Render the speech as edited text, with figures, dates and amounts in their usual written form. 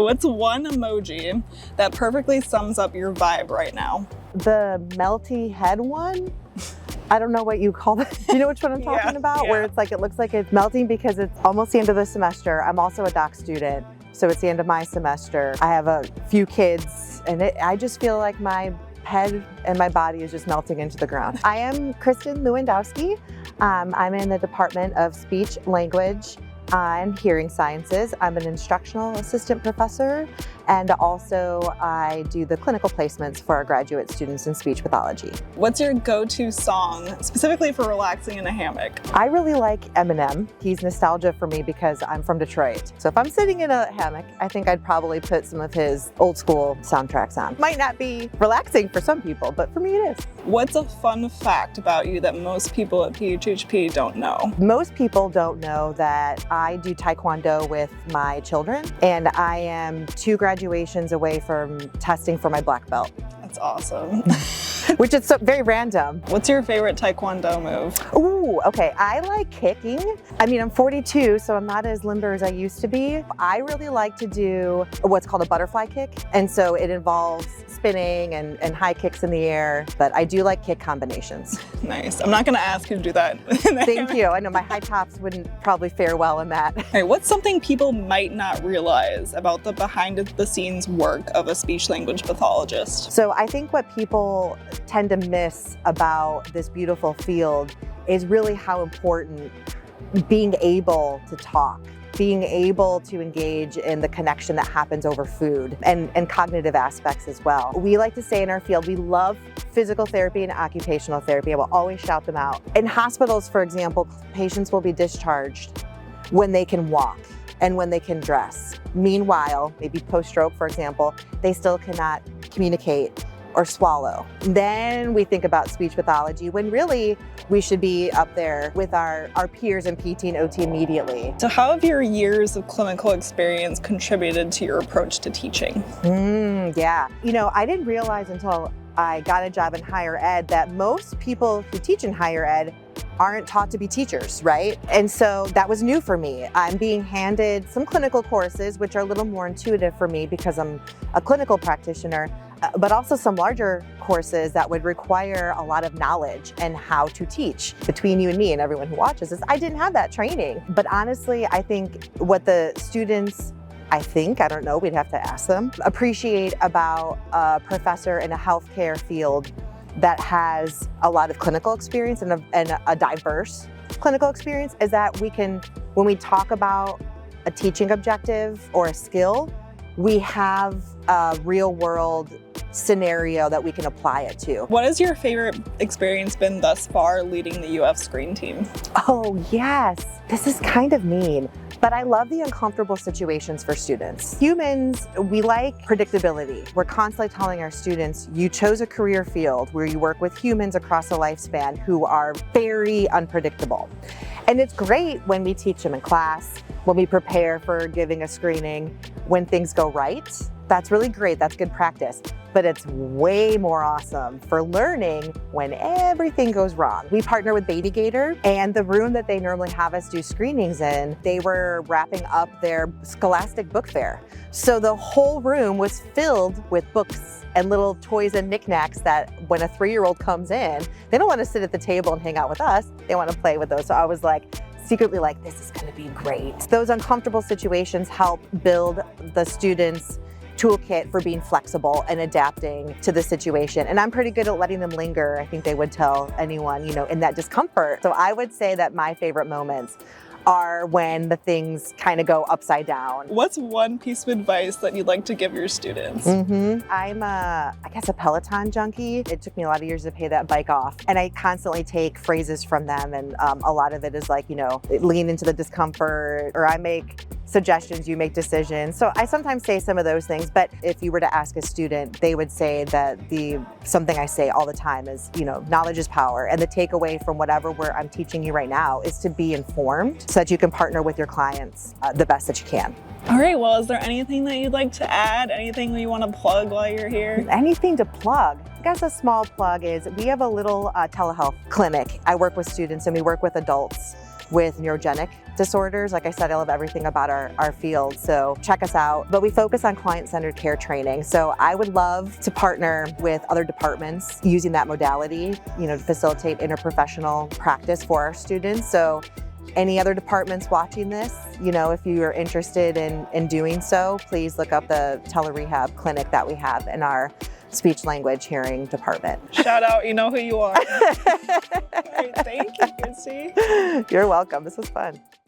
What's one emoji that perfectly sums up your vibe right now? The melty head one? I don't know what you call that. Do you know which one I'm talking about? Yeah. Where it's like, it looks like it's melting because it's almost the end of the semester. I'm also a doc student, so it's the end of my semester. I have a few kids, and I just feel like my head and my body is just melting into the ground. I am Kristen Lewandowski. I'm in the Department of Speech, Language, and Hearing Sciences. I'm an instructional assistant professor, and also I do the clinical placements for our graduate students in speech pathology. What's your go-to song, specifically for relaxing in a hammock? I really like Eminem. He's nostalgia for me because I'm from Detroit. So if I'm sitting in a hammock, I think I'd probably put some of his old school soundtracks on. Might not be relaxing for some people, but for me it is. What's a fun fact about you that most people at PHHP don't know? Most people don't know that I do Taekwondo with my children, and I am 2 graduations away from testing for my black belt. That's awesome. Which is so very random. What's your favorite Taekwondo move? Ooh, okay, I like kicking. I mean, I'm 42, so I'm not as limber as I used to be. I really like to do what's called a butterfly kick. And so it involves spinning and high kicks in the air, but I do like kick combinations. Nice. I'm not gonna ask you to do that. Thank you. I know my high tops wouldn't probably fare well in that. Hey, what's something people might not realize about the behind the scenes work of a speech language pathologist? So I think what people tend to miss about this beautiful field is really how important being able to talk, being able to engage in the connection that happens over food and cognitive aspects as well. We like to say in our field, we love physical therapy and occupational therapy. I will always shout them out. In hospitals, for example, patients will be discharged when they can walk and when they can dress. Meanwhile, maybe post-stroke, for example, they still cannot communicate or swallow. Then we think about speech pathology when really we should be up there with our peers in PT and OT immediately. So how have your years of clinical experience contributed to your approach to teaching? Yeah. You know, I didn't realize until I got a job in higher ed that most people who teach in higher ed aren't taught to be teachers, right? And so that was new for me. I'm being handed some clinical courses, which are a little more intuitive for me because I'm a clinical practitioner, but also some larger courses that would require a lot of knowledge and how to teach. Between you and me and everyone who watches this, I didn't have that training. But honestly, I think what the students, I don't know, we'd have to ask them, appreciate about a professor in a healthcare field that has a lot of clinical experience and a diverse clinical experience is that we can, when we talk about a teaching objective or a skill, we have a real world scenario that we can apply it to. What has your favorite experience been thus far leading the UF screen team? Oh yes, this is kind of mean, but I love the uncomfortable situations for students. Humans, we like predictability. We're constantly telling our students, you chose a career field where you work with humans across a lifespan who are very unpredictable. And it's great when we teach them in class, when we prepare for giving a screening, when things go right. That's really great, that's good practice. But it's way more awesome for learning when everything goes wrong. We partner with Baby Gator, and the room that they normally have us do screenings in, they were wrapping up their Scholastic Book Fair. So the whole room was filled with books and little toys and knickknacks that when a 3-year-old comes in, they don't want to sit at the table and hang out with us, they want to play with those. So I was like, secretly like, this is going to be great. Those uncomfortable situations help build the students' toolkit for being flexible and adapting to the situation. And I'm pretty good at letting them linger. I think they would tell anyone, you know, in that discomfort. So I would say that my favorite moments are when the things kind of go upside down. What's one piece of advice that you'd like to give your students? I'm I guess a Peloton junkie. It took me a lot of years to pay that bike off. And I constantly take phrases from them. And a lot of it is like, you know, lean into the discomfort, or I make suggestions, you make decisions. So I sometimes say some of those things, but if you were to ask a student, they would say that something I say all the time is, you know, knowledge is power. And the takeaway from whatever I'm teaching you right now is to be informed so that you can partner with your clients the best that you can. All right, well, is there anything that you'd like to add? Anything that you want to plug while you're here? Anything to plug? I guess a small plug is we have a little telehealth clinic. I work with students and we work with adults with neurogenic disorders. Like I said, I love everything about our field, so check us out. But we focus on client-centered care training. So I would love to partner with other departments using that modality, to facilitate interprofessional practice for our students. So any other departments watching this, if you are interested in doing so, please look up the telerehab clinic that we have in our speech language hearing department. Shout out, you know who you are. All right, thank you, Chrissy. You're welcome. This was fun.